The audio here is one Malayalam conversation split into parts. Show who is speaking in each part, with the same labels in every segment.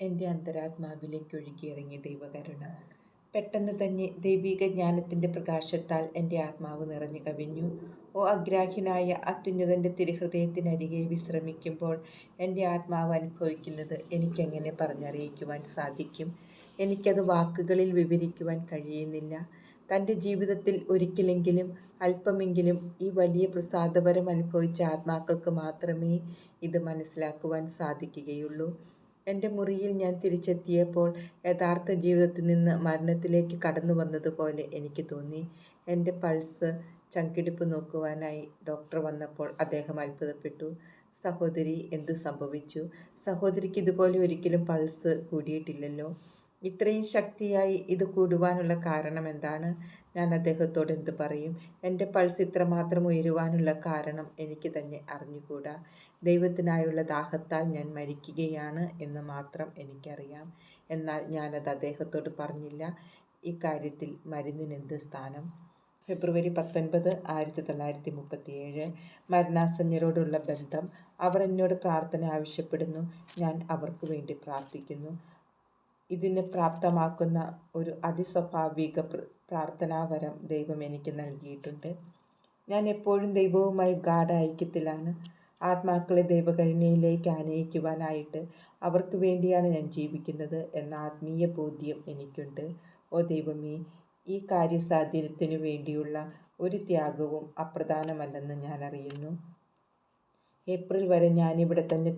Speaker 1: എൻ്റെ അന്തരാത്മാവിലേക്ക് ഒഴുകിയിറങ്ങിയ ദൈവകരുണ. പെട്ടെന്ന് തന്നെ ദൈവിക ജ്ഞാനത്തിൻ്റെ പ്രകാശത്താൽ എൻ്റെ ആത്മാവ് നിറഞ്ഞു കവിഞ്ഞു. ഓ അഗ്രാഹ്യനായ അത്യുന്നതൻ്റെ തിരുഹൃദയത്തിനരികെ വിശ്രമിക്കുമ്പോൾ എൻ്റെ ആത്മാവ് അനുഭവിക്കുന്നത് എനിക്കെങ്ങനെ പറഞ്ഞറിയിക്കുവാൻ സാധിക്കും? എനിക്കത് വാക്കുകളിൽ വിവരിക്കുവാൻ കഴിയുന്നില്ല. തൻ്റെ ജീവിതത്തിൽ ഒരിക്കലെങ്കിലും അല്പമെങ്കിലും ഈ വലിയ പ്രസാദപരം അനുഭവിച്ച ആത്മാക്കൾക്ക് മാത്രമേ ഇത് മനസ്സിലാക്കുവാൻ സാധിക്കുകയുള്ളൂ. എൻ്റെ മുറിയിൽ ഞാൻ തിരിച്ചെത്തിയപ്പോൾ യഥാർത്ഥ ജീവിതത്തിൽ നിന്ന് മരണത്തിലേക്ക് കടന്നു വന്നതുപോലെ എനിക്ക് തോന്നി. എൻ്റെ പൾസ് ചങ്കിടിപ്പ് നോക്കുവാനായി ഡോക്ടർ വന്നപ്പോൾ അദ്ദേഹം അത്ഭുതപ്പെട്ടു. സഹോദരി, എന്തു സംഭവിച്ചു? സഹോദരിക്ക് ഇതുപോലെ ഒരിക്കലും പൾസ് കൂടിയിട്ടില്ലല്ലോ. ഇത്രയും ശക്തിയായി ഇത് കൂടുവാനുള്ള കാരണം എന്താണ്? ഞാൻ അദ്ദേഹത്തോട് എന്തു പറയും? എൻ്റെ പൾസ് ഇത്രമാത്രം ഉയരുവാനുള്ള കാരണം എനിക്ക് തന്നെ അറിഞ്ഞുകൂടാ. ദൈവത്തിനായുള്ള ദാഹത്താൽ ഞാൻ മരിക്കുകയാണ് എന്ന് മാത്രം എനിക്കറിയാം. എന്നാൽ ഞാനത് അദ്ദേഹത്തോട് പറഞ്ഞില്ല. ഇക്കാര്യത്തിൽ മരുന്നിനെന്ത് സ്ഥാനം? ഫെബ്രുവരി 19, 1937. മരണാസന്നരോടുള്ള ബന്ധം. അവർ എന്നോട് പ്രാർത്ഥന ആവശ്യപ്പെടുന്നു. ഞാൻ അവർക്ക് വേണ്ടി പ്രാർത്ഥിക്കുന്നു. ഇതിന് പ്രാപ്തമാക്കുന്ന ഒരു അതിസ്വാഭാവിക പ്രാർത്ഥനാവരം ദൈവം എനിക്ക് നൽകിയിട്ടുണ്ട്. ഞാൻ എപ്പോഴും ദൈവവുമായി ഗാഢ ഐക്യത്തിലാണ്. ആത്മാക്കളെ ദൈവകരുണയിലേക്ക് ആനയിക്കുവാനായിട്ട് അവർക്ക് വേണ്ടിയാണ് ഞാൻ ജീവിക്കുന്നത് എന്ന ആത്മീയ ബോധ്യം എനിക്കുണ്ട്. ഓ ദൈവമേ, ഈ കാര്യസാധ്യത്തിനു വേണ്ടിയുള്ള ഒരു ത്യാഗവും അപ്രധാനമല്ലെന്ന് ഞാൻ അറിയുന്നു. ഏപ്രിൽ വരെ ഞാനിവിടെ തന്നെ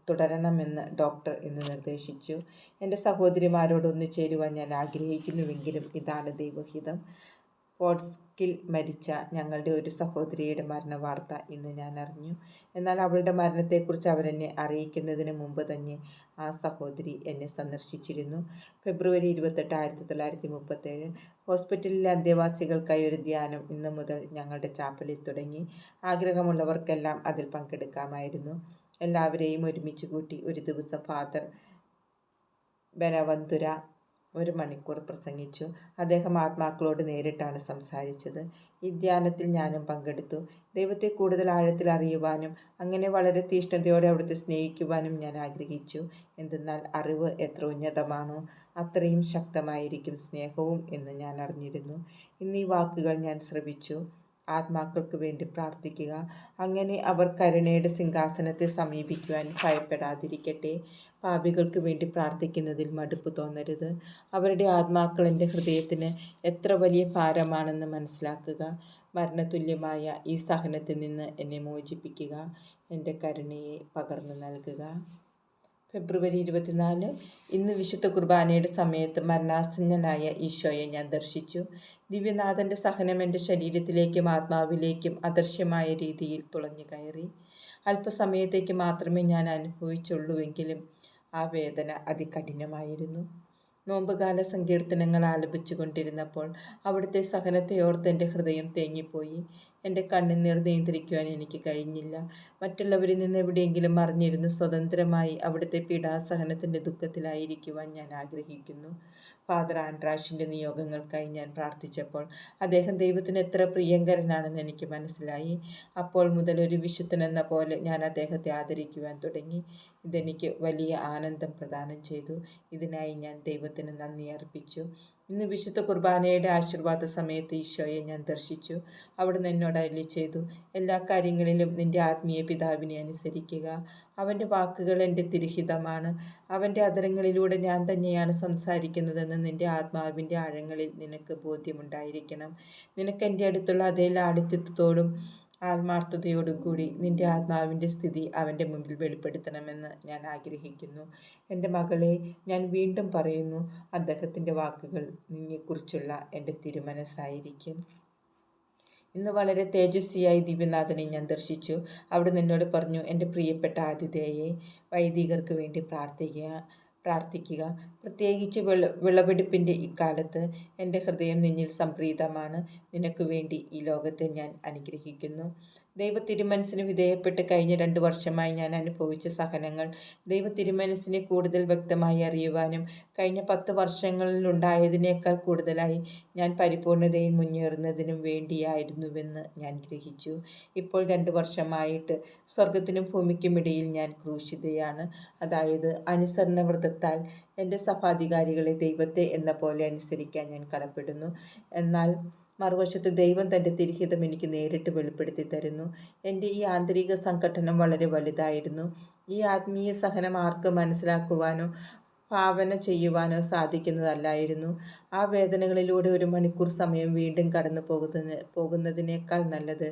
Speaker 1: തുടരണമെന്ന് ഡോക്ടർ ഇന്ന് നിർദ്ദേശിച്ചു. എൻ്റെ സഹോദരിമാരോട് ഒന്നുചേരുവാൻ ഞാൻ ആഗ്രഹിക്കുന്നുവെങ്കിലും ഇതാണ് ദൈവഹിതം. ഫോർട്സ്കിൽ മരിച്ച ഞങ്ങളുടെ ഒരു സഹോദരിയുടെ മരണവാർത്ത ഇന്ന് ഞാൻ അറിഞ്ഞു. എന്നാൽ അവളുടെ മരണത്തെക്കുറിച്ച് അവരെന്നെ അറിയിക്കുന്നതിന് മുമ്പ് തന്നെ ആ സഹോദരി എന്നെ സന്ദർശിച്ചിരുന്നു. ഫെബ്രുവരി 28, 1937. ഹോസ്പിറ്റലിലെ അന്തേവാസികൾക്കായി ഒരു ധ്യാനം ഇന്നു മുതൽ ഞങ്ങളുടെ ചാപ്പലിൽ തുടങ്ങി. ആഗ്രഹമുള്ളവർക്കെല്ലാം അതിൽ പങ്കെടുക്കാമായിരുന്നു. എല്ലാവരെയും ഒരുമിച്ച് കൂട്ടി ഒരു ദിവസം ഫാദർ ബെനവന്തുര 1 മണിക്കൂർ പ്രസംഗിച്ചു. അദ്ദേഹം ആത്മാക്കളോട് നേരിട്ടാണ് സംസാരിച്ചത്. ഈ ധ്യാനത്തിൽ ഞാനും പങ്കെടുത്തു. ദൈവത്തെ കൂടുതൽ ആഴത്തിൽ അറിയുവാനും അങ്ങനെ വളരെ തീഷ്ണതയോടെ അവിടുത്തെ സ്നേഹിക്കുവാനും ഞാൻ ആഗ്രഹിച്ചു. എന്തെന്നാൽ അറിവ് എത്ര ഉന്നതമാണോ അത്രയും ശക്തമായിരിക്കും സ്നേഹവും എന്ന് ഞാൻ അറിഞ്ഞിരുന്നു. ഇന്ന് ഈ വാക്കുകൾ ഞാൻ ശ്രവിച്ചു. ആത്മാക്കൾക്ക് വേണ്ടി പ്രാർത്ഥിക്കുക. അങ്ങനെ അവർ കരുണയുടെ സിംഹാസനത്തെ സമീപിക്കുവാൻ ഭയപ്പെടാതിരിക്കട്ടെ. പാപികൾക്ക് വേണ്ടി പ്രാർത്ഥിക്കുന്നതിൽ മടുപ്പ് തോന്നരുത്. അവരുടെ ആത്മാക്കൾ എൻ്റെ ഹൃദയത്തിന് എത്ര വലിയ ഭാരമാണെന്ന് മനസ്സിലാക്കുക. മരണതുല്യമായ ഈ സഹനത്തിൽ നിന്ന് എന്നെ മോചിപ്പിക്കുക. എൻ്റെ കരുണയെ പകർന്നു നൽകുക. ഫെബ്രുവരി 24. ഇന്ന് വിശുദ്ധ കുർബാനയുടെ സമയത്ത് മരണാസന്നനായ ഈശോയെ ഞാൻ ദർശിച്ചു. ദിവ്യനാഥൻ്റെ സഹനം എൻ്റെ ശരീരത്തിലേക്കും ആത്മാവിലേക്കും അദൃശ്യമായ രീതിയിൽ തുളഞ്ഞു കയറി. അല്പസമയത്തേക്ക് മാത്രമേ ഞാൻ അനുഭവിച്ചുള്ളൂവെങ്കിലും ആ വേദന അതികഠിനമായിരുന്നു. നോമ്പുകാല സങ്കീർത്തനങ്ങൾ ആലപിച്ചു കൊണ്ടിരുന്നപ്പോൾ അവിടുത്തെ സഹനത്തെ ഓർത്ത് എൻ്റെ ഹൃദയം തേങ്ങിപ്പോയി. എൻ്റെ കണ്ണുനീർ നിയന്ത്രിക്കുവാൻ എനിക്ക് കഴിഞ്ഞില്ല. മറ്റുള്ളവരിൽ നിന്ന് എവിടെയെങ്കിലും മറിഞ്ഞിരുന്ന് സ്വതന്ത്രമായി അവിടുത്തെ പീഡാസഹനത്തിൻ്റെ ദുഃഖത്തിലായിരിക്കുവാൻ ഞാൻ ആഗ്രഹിക്കുന്നു. ഫാദർ ആൻഡ്രാഷിൻ്റെ നിയോഗങ്ങൾക്കായി ഞാൻ പ്രാർത്ഥിച്ചപ്പോൾ അദ്ദേഹം ദൈവത്തിന് എത്ര പ്രിയങ്കരനാണെന്ന് എനിക്ക് മനസ്സിലായി. അപ്പോൾ മുതൽ ഒരു വിശുദ്ധനെന്ന പോലെ ഞാൻ അദ്ദേഹത്തെ ആദരിക്കുവാൻ തുടങ്ങി. ഇതെനിക്ക് വലിയ ആനന്ദം പ്രദാനം ചെയ്തു. ഇതിനായി ഞാൻ ദൈവത്തിന് നന്ദി അർപ്പിച്ചു. ഇന്ന് വിശുദ്ധ കുർബാനയുടെ ആശീർവാദ സമയത്ത് ഈശോയെ ഞാൻ ദർശിച്ചു. അവിടുന്ന് എന്നോട് അരുളിച്ചെയ്തു, എല്ലാ കാര്യങ്ങളിലും നിന്റെ ആത്മീയ പിതാവിനെ അനുസരിക്കുക. അവൻ്റെ വാക്കുകൾ എൻ്റെ തിരുഹിതമാണ്. അവൻ്റെ അധരങ്ങളിലൂടെ ഞാൻ തന്നെയാണ് സംസാരിക്കുന്നതെന്ന് നിന്റെ ആത്മാവിൻ്റെ ആഴങ്ങളിൽ നിനക്ക് ബോധ്യമുണ്ടായിരിക്കണം. നിനക്ക് എൻ്റെ അടുത്തുള്ള അതേ ലാളിത്യത്തോടും ആത്മാർത്ഥതയോടും കൂടി നിന്റെ ആത്മാവിൻ്റെ സ്ഥിതി അവൻ്റെ മുമ്പിൽ വെളിപ്പെടുത്തണമെന്ന് ഞാൻ ആഗ്രഹിക്കുന്നു. എൻ്റെ മകളെ, ഞാൻ വീണ്ടും പറയുന്നു, അദ്ദേഹത്തിൻ്റെ വാക്കുകൾ നിന്നെക്കുറിച്ചുള്ള എൻ്റെ തിരുമനസ്സായിരിക്കും. ഇന്ന് വളരെ തേജസ്വിയായി ദിവ്യനാഥനെ ഞാൻ ദർശിച്ചു. അവിടുന്ന് എന്നോട് പറഞ്ഞു, എൻ്റെ പ്രിയപ്പെട്ട ആതിഥേയെ, വൈദികർക്ക് വേണ്ടി പ്രാർത്ഥിക്കുക. പ്രത്യേകിച്ച് വിളവെടുപ്പിൻ്റെ ഇക്കാലത്ത് എൻ്റെ ഹൃദയം നിന്നിൽ സംപ്രീതമാണ്. നിനക്ക് വേണ്ടി ഈ ലോകത്തെ ഞാൻ അനുഗ്രഹിക്കുന്നു. ദൈവ തിരുമനസ്സിന് വിധേയപ്പെട്ട് കഴിഞ്ഞ 2 വർഷമായി ഞാൻ അനുഭവിച്ച സഹനങ്ങൾ ദൈവ തിരുമനസ്സിനെ കൂടുതൽ വ്യക്തമായി അറിയുവാനും കഴിഞ്ഞ 10 വർഷങ്ങളിലുണ്ടായതിനേക്കാൾ കൂടുതലായി ഞാൻ പരിപൂർണതയിൽ മുന്നേറുന്നതിനും വേണ്ടിയായിരുന്നുവെന്ന് ഞാൻ ഗ്രഹിച്ചു. ഇപ്പോൾ 2 വർഷമായിട്ട് സ്വർഗത്തിനും ഭൂമിക്കും ഇടയിൽ ഞാൻ ക്രൂശിതയാണ്. അതായത് അനുസരണവ്രതത്താൽ എൻ്റെ സഭാധികാരികളെ ദൈവത്തെ എന്ന പോലെ അനുസരിക്കാൻ ഞാൻ കടപ്പെടുന്നു. എന്നാൽ മറുവശത്ത് ദൈവം തൻ്റെ തിരുഹിതം എനിക്ക് നേരിട്ട് വെളിപ്പെടുത്തി തരുന്നു. എൻ്റെ ഈ ആന്തരിക സംഘട്ടനം വളരെ വലുതായിരുന്നു. ഈ ആത്മീയ സഹനം ആർക്കും മനസ്സിലാക്കുവാനോ ഭാവന ചെയ്യുവാനോ സാധിക്കുന്നതല്ലായിരുന്നു. ആ വേദനകളിലൂടെ 1 മണിക്കൂർ സമയം വീണ്ടും കടന്നു പോകുന്നതിനേക്കാൾ നല്ലത്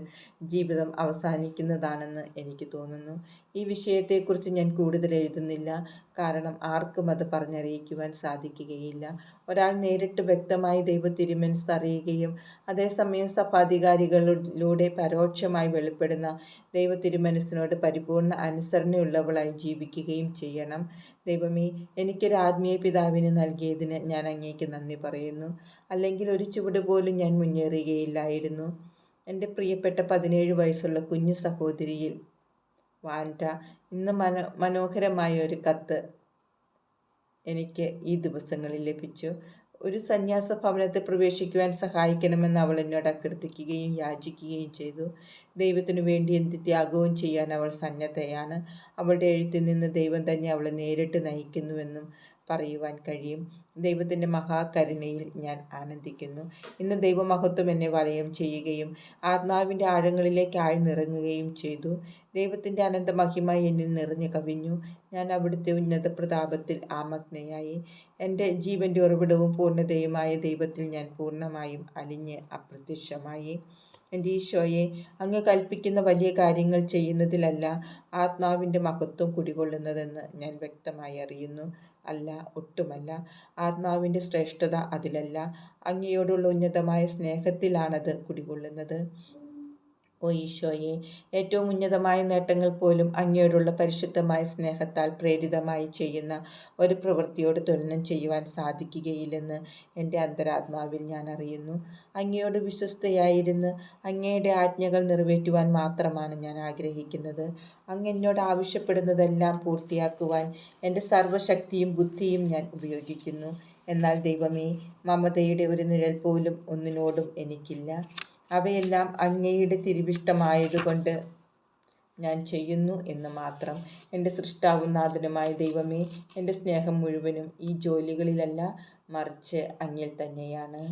Speaker 1: ജീവിതം അവസാനിക്കുന്നതാണെന്ന് എനിക്ക് തോന്നുന്നു. ഈ വിഷയത്തെക്കുറിച്ച് ഞാൻ കൂടുതൽ എഴുതുന്നില്ല. കാരണം ആർക്കും അത് പറഞ്ഞറിയിക്കുവാൻ സാധിക്കുകയില്ല. ഒരാൾ നേരിട്ട് വ്യക്തമായി ദൈവ തിരുമനസ്സ് അറിയുകയും അതേസമയം സഭാധികാരികളിലൂടെ പരോക്ഷമായി വെളിപ്പെടുന്ന ദൈവ തിരുമനസ്സിനോട് പരിപൂർണ്ണ അനുസരണയുള്ളവളായി ജീവിക്കുകയും ചെയ്യണം. ദൈവമേ, എനിക്കൊരു ആത്മീയ പിതാവിനെ നൽകിയതിന് ഞാൻ അങ്ങേക്ക് നന്ദി പറയുന്നു. അല്ലെങ്കിൽ ഒരു ചുവട് പോലും ഞാൻ മുന്നേറുകയില്ലായിരുന്നു. എൻ്റെ പ്രിയപ്പെട്ട 17 വയസ്സുള്ള കുഞ്ഞു സഹോദരിയിൽ വാൻഡ ഇന്ന് മനോഹരമായ ഒരു കത്ത് എനിക്ക് ഈ ദിവസങ്ങളിൽ ലഭിച്ചു. ഒരു സന്യാസ ഭവനത്തിൽ പ്രവേശിക്കുവാൻ സഹായിക്കണമെന്ന് അവൾ എന്നോട് അഭ്യർത്ഥിക്കുകയും യാചിക്കുകയും ചെയ്തു. ദൈവത്തിനു വേണ്ടി എന്ത് ത്യാഗവും ചെയ്യാൻ അവൾ സന്നദ്ധയാണ്. അവളുടെ എഴുത്തിൽ നിന്ന് ദൈവം തന്നെ അവളെ നേരിട്ട് നയിക്കുന്നുവെന്നും പറയുവാൻ കഴിയും. ദൈവത്തിൻ്റെ മഹാകരുണയിൽ ഞാൻ ആനന്ദിക്കുന്നു. ഇന്ന് ദൈവമഹത്വം എന്നെ വലയം ചെയ്യുകയും ആത്മാവിൻ്റെ ആഴങ്ങളിലേക്ക് ആഴ്ന്നിറങ്ങുകയും ചെയ്തു. ദൈവത്തിൻ്റെ അനന്ത മഹിമ എന്നിൽ നിറഞ്ഞു കവിഞ്ഞു. ഞാൻ അവിടുത്തെ ഉന്നത പ്രതാപത്തിൽ ആമഗ്നയായി. എൻ്റെ ജീവൻ്റെ ഉറവിടവും പൂർണ്ണതയുമായ ദൈവത്തിൽ ഞാൻ പൂർണ്ണമായും അലിഞ്ഞ് അപ്രത്യക്ഷമായി. എൻ്റെ ഈശോയെ, അങ്ങ് കൽപ്പിക്കുന്ന വലിയ കാര്യങ്ങൾ ചെയ്യുന്നതിലല്ല ആത്മാവിൻ്റെ മഹത്വം കുടികൊള്ളുന്നതെന്ന് ഞാൻ വ്യക്തമായി അറിയുന്നു. അല്ല, ഒട്ടുമല്ല. ആത്മാവിൻ്റെ ശ്രേഷ്ഠത അതിലല്ല. അങ്ങയോടുള്ള ഉന്നതമായ സ്നേഹത്തിലാണത് കുടികൊള്ളുന്നത്. ഓ ഈശോയെ, ഏറ്റവും ഉന്നതമായ നേട്ടങ്ങൾ പോലും അങ്ങയോടുള്ള പരിശുദ്ധമായ സ്നേഹത്താൽ പ്രേരിതമായി ചെയ്യുന്ന ഒരു പ്രവൃത്തിയോട് തുലനം ചെയ്യുവാൻ സാധിക്കുകയില്ലെന്ന് എൻ്റെ അന്തരാത്മാവിൽ ഞാൻ അറിയുന്നു. അങ്ങയോട് വിശ്വസ്തയായിരുന്ന് അങ്ങയുടെ ആജ്ഞകൾ നിറവേറ്റുവാൻ മാത്രമാണ് ഞാൻ ആഗ്രഹിക്കുന്നത്. അങ്ങ് എന്നോട് ആവശ്യപ്പെടുന്നതെല്ലാം പൂർത്തിയാക്കുവാൻ എൻ്റെ സർവ്വശക്തിയും ബുദ്ധിയും ഞാൻ ഉപയോഗിക്കുന്നു. എന്നാൽ ദൈവമേ, മമതയുടെ ഒരു നിഴൽ പോലും ഒന്നിനോടും എനിക്കില്ല. അവയെല്ലാം അങ്ങയുടെ തിരുവിഷ്ടമായതുകൊണ്ട് ഞാൻ ചെയ്യുന്നു എന്ന് മാത്രം. എൻ്റെ സൃഷ്ടാവും നാഥനുമായ ദൈവമേ, എൻ്റെ സ്നേഹം മുഴുവനും ഈ ജോലികളിലല്ല, മറിച്ച് അങ്ങിൽ തന്നെയാണ്.